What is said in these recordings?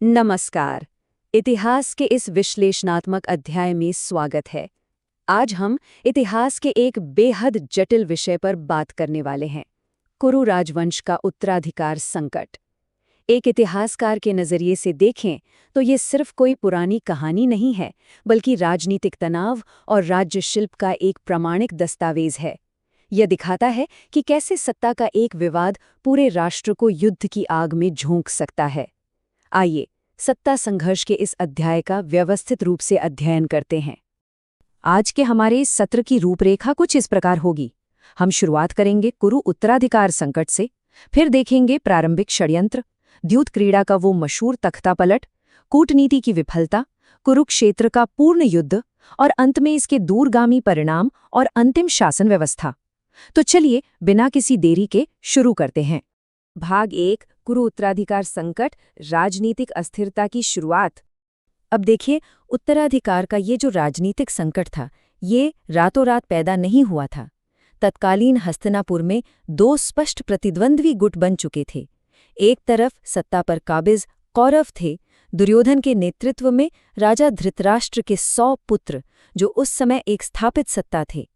नमस्कार। इतिहास के इस विश्लेषणात्मक अध्याय में स्वागत है। आज हम इतिहास के एक बेहद जटिल विषय पर बात करने वाले हैं, कुरु राजवंश का उत्तराधिकार संकट। एक इतिहासकार के नज़रिए से देखें तो ये सिर्फ कोई पुरानी कहानी नहीं है, बल्कि राजनीतिक तनाव और राज्य शिल्प का एक प्रामाणिक दस्तावेज है। यह दिखाता है कि कैसे सत्ता का एक विवाद पूरे राष्ट्र को युद्ध की आग में झोंक सकता है। आइए सत्ता संघर्ष के इस अध्याय का व्यवस्थित रूप से अध्ययन करते हैं। आज के हमारे इस सत्र की रूपरेखा कुछ इस प्रकार होगी। हम शुरुआत करेंगे कुरु उत्तराधिकार संकट से, फिर देखेंगे प्रारंभिक षड्यंत्र, द्यूत क्रीड़ा का वो मशहूर तख्तापलट, कूटनीति की विफलता, कुरुक्षेत्र का पूर्ण युद्ध और अंत में इसके दूरगामी परिणाम और अंतिम शासन व्यवस्था। तो चलिए बिना किसी देरी के शुरू करते हैं। भाग 1, कुरु उत्तराधिकार संकट, राजनीतिक अस्थिरता की शुरुआत। अब देखिए, उत्तराधिकार का ये जो राजनीतिक संकट था, ये रातों रात पैदा नहीं हुआ था। तत्कालीन हस्तिनापुर में दो स्पष्ट प्रतिद्वंद्वी गुट बन चुके थे। एक तरफ सत्ता पर काबिज कौरव थे, दुर्योधन के नेतृत्व में राजा धृतराष्ट्र के 100 पुत्र, जो उस समय एक स्थापित सत्ता थे,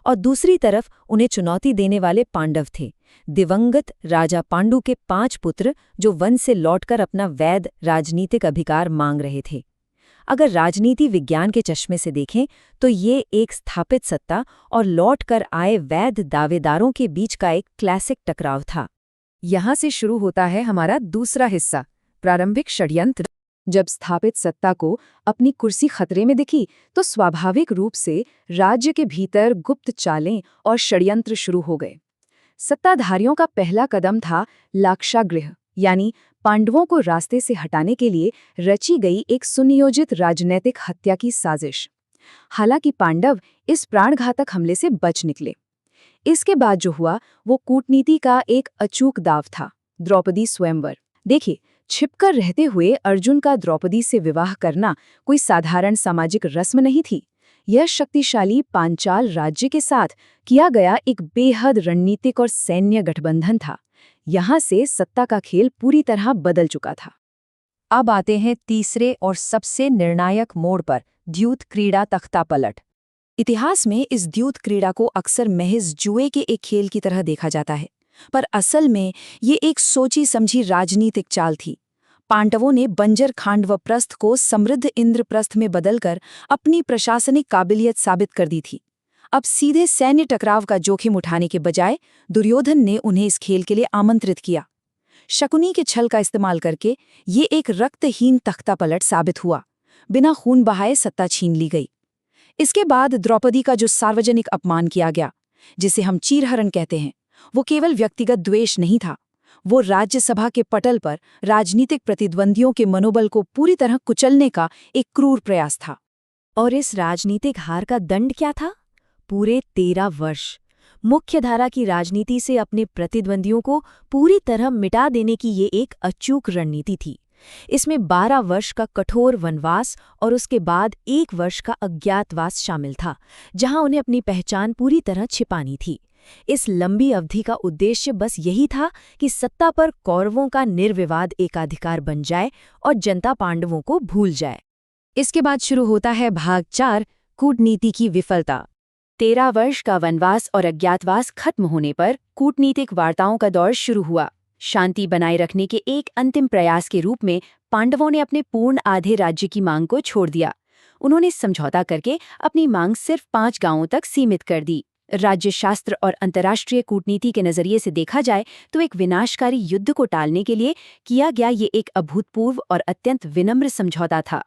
और दूसरी तरफ उन्हें चुनौती देने वाले पांडव थे, दिवंगत राजा पांडु के 5 पुत्र, जो वन से लौटकर अपना वैध राजनीतिक अधिकार मांग रहे थे। अगर राजनीति विज्ञान के चश्मे से देखें तो ये एक स्थापित सत्ता और लौटकर आए वैध दावेदारों के बीच का एक क्लासिक टकराव था। यहाँ से शुरू होता है हमारा दूसरा हिस्सा, प्रारंभिक षड्यंत्र। जब स्थापित सत्ता को अपनी कुर्सी खतरे में दिखी तो स्वाभाविक रूप से राज्य के भीतर गुप्त चालें और षड्यंत्र शुरू हो गए। सत्ताधारियों का पहला कदम था लाक्षागृह, यानी पांडवों को रास्ते से हटाने के लिए रची गई एक सुनियोजित राजनैतिक हत्या की साजिश। हालांकि पांडव इस प्राणघातक हमले से बच निकले। इसके बाद जो हुआ वो कूटनीति का एक अचूक दाव था, द्रौपदी स्वयंवर। देखिए, छिपकर रहते हुए अर्जुन का द्रौपदी से विवाह करना कोई साधारण सामाजिक रस्म नहीं थी। यह शक्तिशाली पांचाल राज्य के साथ किया गया एक बेहद रणनीतिक और सैन्य गठबंधन था। यहाँ से सत्ता का खेल पूरी तरह बदल चुका था। अब आते हैं तीसरे और सबसे निर्णायक मोड़ पर, द्यूत क्रीड़ा तख्तापलट। इतिहास में इस द्यूत क्रीड़ा को अक्सर महज जुए के एक खेल की तरह देखा जाता है, पर असल में ये एक सोची समझी राजनीतिक चाल थी। पांडवों ने बंजर खांडवप्रस्थ को समृद्ध इंद्रप्रस्थ में बदलकर अपनी प्रशासनिक काबिलियत साबित कर दी थी। अब सीधे सैन्य टकराव का जोखिम उठाने के बजाय दुर्योधन ने उन्हें इस खेल के लिए आमंत्रित किया। शकुनी के छल का इस्तेमाल करके ये एक रक्तहीन तख्तापलट साबित हुआ। बिना खून बहाए सत्ता छीन ली गई। इसके बाद द्रौपदी का जो सार्वजनिक अपमान किया गया, जिसे हम चीरहरण कहते हैं, वो केवल व्यक्तिगत द्वेष नहीं था, वो राज्यसभा के पटल पर राजनीतिक प्रतिद्वंदियों के मनोबल को पूरी तरह कुचलने का एक क्रूर प्रयास था। और इस राजनीतिक हार का दंड क्या था? पूरे 13 वर्ष मुख्यधारा की राजनीति से अपने प्रतिद्वंदियों को पूरी तरह मिटा देने की ये एक अचूक रणनीति थी। इसमें 12 वर्ष का कठोर वनवास और उसके बाद 1 वर्ष का अज्ञातवास शामिल था, जहां उन्हें अपनी पहचान पूरी तरह छिपानी थी। इस लंबी अवधि का उद्देश्य बस यही था कि सत्ता पर कौरवों का निर्विवाद एकाधिकार बन जाए और जनता पांडवों को भूल जाए। इसके बाद शुरू होता है भाग 4, कूटनीति की विफलता। 13 वर्ष का वनवास और अज्ञातवास खत्म होने पर कूटनीतिक वार्ताओं का दौर शुरू हुआ। शांति बनाए रखने के एक अंतिम प्रयास के रूप में पांडवों ने अपने पूर्ण आधे राज्य की मांग को छोड़ दिया। उन्होंने समझौता करके अपनी मांग सिर्फ 5 गांवों तक सीमित कर दी। राज्यशास्त्र और अंतर्राष्ट्रीय कूटनीति के नजरिए से देखा जाए तो एक विनाशकारी युद्ध को टालने के लिए किया गया ये एक अभूतपूर्व और अत्यंत विनम्र समझौता था।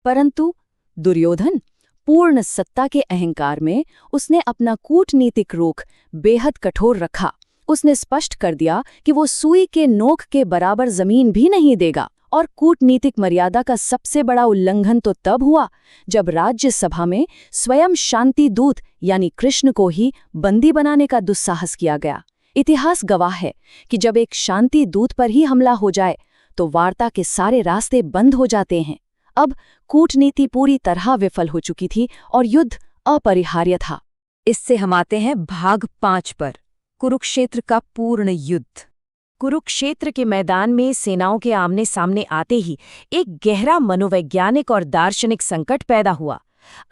परंतु दुर्योधन पूर्ण सत्ता के अहंकार में उसने अपना कूटनीतिक रुख बेहद कठोर रखा। उसने स्पष्ट कर दिया कि वो सुई के नोक के बराबर जमीन भी नहीं देगा। और कूटनीतिक मर्यादा का सबसे बड़ा उल्लंघन तो तब हुआ जब राज्यसभा में स्वयं शांति दूत यानी कृष्ण को ही बंदी बनाने का दुस्साहस किया गया। इतिहास गवाह है कि जब एक शांति दूत पर ही हमला हो जाए तो वार्ता के सारे रास्ते बंद हो जाते हैं। अब कूटनीति पूरी तरह विफल हो चुकी थी और युद्ध अपरिहार्य था। इससे हम आते हैं भाग 5 पर, कुरुक्षेत्र का पूर्ण युद्ध। कुरुक्षेत्र के मैदान में सेनाओं के आमने सामने आते ही एक गहरा मनोवैज्ञानिक और दार्शनिक संकट पैदा हुआ।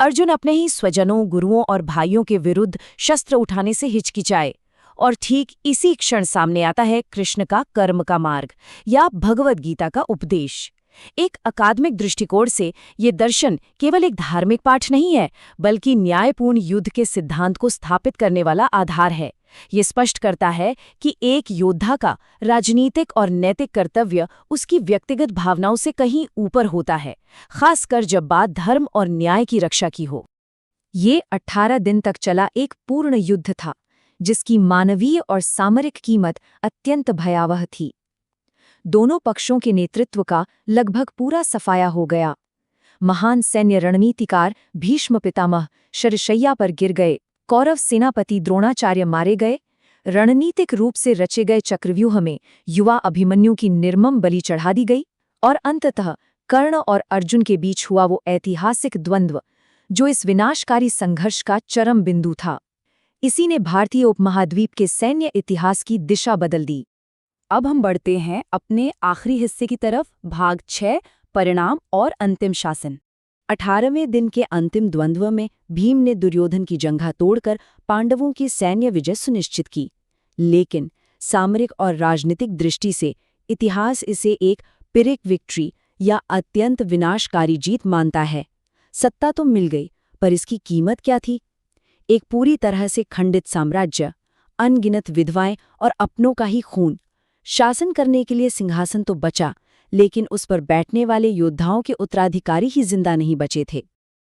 अर्जुन अपने ही स्वजनों, गुरुओं और भाइयों के विरुद्ध शस्त्र उठाने से हिचकिचाए, और ठीक इसी क्षण सामने आता है कृष्ण का कर्म का मार्ग या भगवद गीता का उपदेश। एक अकादमिक दृष्टिकोण से ये दर्शन केवल एक धार्मिक पाठ नहीं है, बल्कि न्यायपूर्ण युद्ध के सिद्धांत को स्थापित करने वाला आधार है। ये स्पष्ट करता है कि एक योद्धा का राजनीतिक और नैतिक कर्तव्य उसकी व्यक्तिगत भावनाओं से कहीं ऊपर होता है, खासकर जब बात धर्म और न्याय की रक्षा की हो। ये 18 दिन तक चला एक पूर्ण युद्ध था, जिसकी मानवीय और सामरिक कीमत अत्यंत भयावह थी। दोनों पक्षों के नेतृत्व का लगभग पूरा सफाया हो गया। महान सैन्य रणनीतिकार भीष्म पितामह शरशैया पर गिर गए, कौरव सेनापति द्रोणाचार्य मारे गए, रणनीतिक रूप से रचे गए चक्रव्यूह में युवा अभिमन्यु की निर्मम बलि चढ़ा दी गई, और अंततः कर्ण और अर्जुन के बीच हुआ वो ऐतिहासिक द्वंद्व जो इस विनाशकारी संघर्ष का चरम बिंदु था। इसी ने भारतीय उपमहाद्वीप के सैन्य इतिहास की दिशा बदल दी। अब हम बढ़ते हैं अपने आखिरी हिस्से की तरफ, भाग 6, परिणाम और अंतिम शासन। 18वें दिन के अंतिम द्वंद्व में भीम ने दुर्योधन की जंघा तोड़कर पांडवों की सैन्य विजय सुनिश्चित की, लेकिन सामरिक और राजनीतिक दृष्टि से इतिहास इसे एक पिरिक विक्ट्री या अत्यंत विनाशकारी जीत मानता है। सत्ता तो मिल गई, पर इसकी कीमत क्या थी? एक पूरी तरह से खंडित साम्राज्य, अनगिनत विधवाएं और अपनों का ही खून। शासन करने के लिए सिंहासन तो बचा, लेकिन उस पर बैठने वाले योद्धाओं के उत्तराधिकारी ही जिंदा नहीं बचे थे।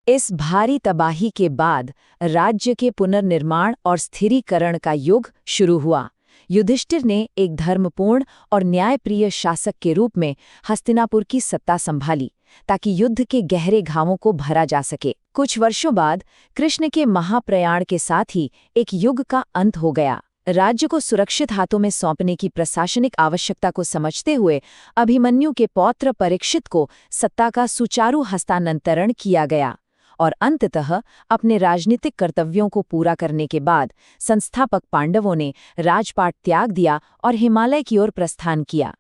इस भारी तबाही के बाद राज्य के पुनर्निर्माण और स्थिरीकरण का युग शुरू हुआ। युधिष्ठिर ने एक धर्मपूर्ण और न्यायप्रिय शासक के रूप में हस्तिनापुर की सत्ता संभाली, ताकि युद्ध के गहरे घावों को भरा जा सके। कुछ वर्षों बाद कृष्ण के महाप्रयाण के साथ ही एक युग का अंत हो गया। राज्य को सुरक्षित हाथों में सौंपने की प्रशासनिक आवश्यकता को समझते हुए अभिमन्यु के पौत्र परीक्षित को सत्ता का सुचारू हस्तांतरण किया गया, और अंततः अपने राजनीतिक कर्तव्यों को पूरा करने के बाद संस्थापक पांडवों ने राजपाट त्याग दिया और हिमालय की ओर प्रस्थान किया।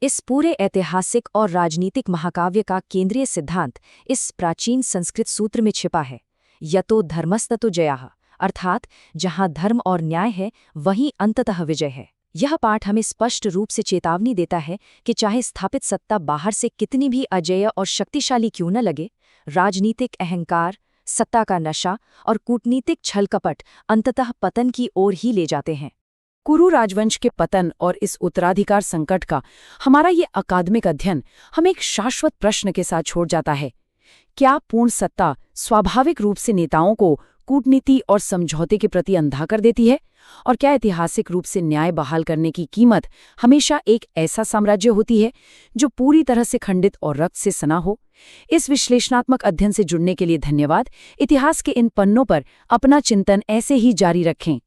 इस पूरे ऐतिहासिक और राजनीतिक महाकाव्य का केंद्रीय सिद्धांत इस प्राचीन संस्कृत सूत्र में छिपा है, यतो धर्मस्ततो जयः, अर्थात जहां धर्म और न्याय है वहीं अंततः विजय है। यह पाठ हमें स्पष्ट रूप से चेतावनी देता है कि चाहे स्थापित सत्ता बाहर से कितनी भी अजेय और शक्तिशाली क्यों न लगे, राजनीतिक अहंकार, सत्ता का नशा और कूटनीतिक छलकपट अंततः पतन की ओर ही ले जाते हैं। कुरु राजवंश के पतन और इस उत्तराधिकार संकट का हमारा ये अकादमिक अध्ययन हमें एक शाश्वत प्रश्न के साथ छोड़ जाता है। क्या पूर्ण सत्ता स्वाभाविक रूप से नेताओं को कूटनीति और समझौते के प्रति अंधा कर देती है? और क्या ऐतिहासिक रूप से न्याय बहाल करने की कीमत हमेशा एक ऐसा साम्राज्य होती है जो पूरी तरह से खंडित और रक्त से सना हो? इस विश्लेषणात्मक अध्ययन से जुड़ने के लिए धन्यवाद। इतिहास के इन पन्नों पर अपना चिंतन ऐसे ही जारी रखें।